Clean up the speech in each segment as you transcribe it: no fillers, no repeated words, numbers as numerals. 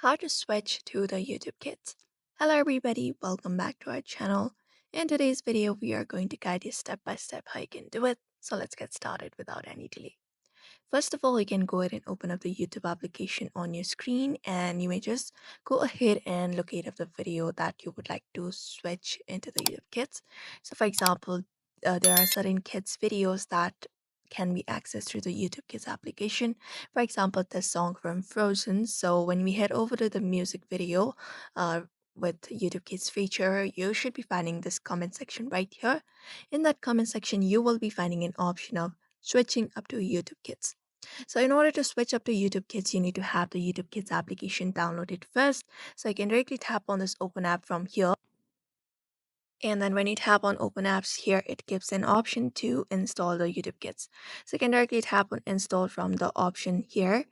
How to switch to the YouTube Kids. Hello everybody, welcome back to our channel. In today's video, we are going to guide you step by step how you can do it. So let's get started without any delay. First of all, you can go ahead and open up the YouTube application on your screen and you may just go ahead and locate up the video that you would like to switch into the YouTube Kids. So for example, there are certain kids videos that can be accessed through the YouTube Kids application. For example, the song from Frozen. So when we head over to the music video with YouTube Kids feature, you should be finding this comment section right here. In that comment section, you will be finding an option of switching up to YouTube Kids. So in order to switch up to YouTube Kids, you need to have the YouTube Kids application downloaded first. So you can directly tap on this open app from here. And then when you tap on open apps here, it gives an option to install the YouTube Kids. So you can directly tap on install from the option here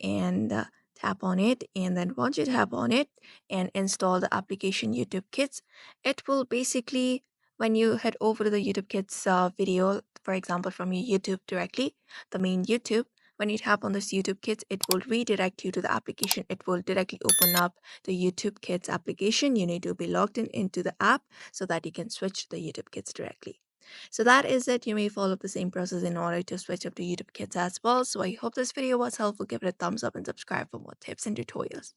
and tap on it. And then once you tap on it and install the application YouTube Kids, it will basically, when you head over to the YouTube Kids video, for example, from your YouTube directly, the main YouTube, when you tap on this YouTube Kids, it will redirect you to the application. It will directly open up the YouTube Kids application. You need to be logged in into the app so that you can switch to the YouTube Kids directly. So that is it. You may follow the same process in order to switch up to YouTube Kids as well. So I hope this video was helpful. Give it a thumbs up and subscribe for more tips and tutorials.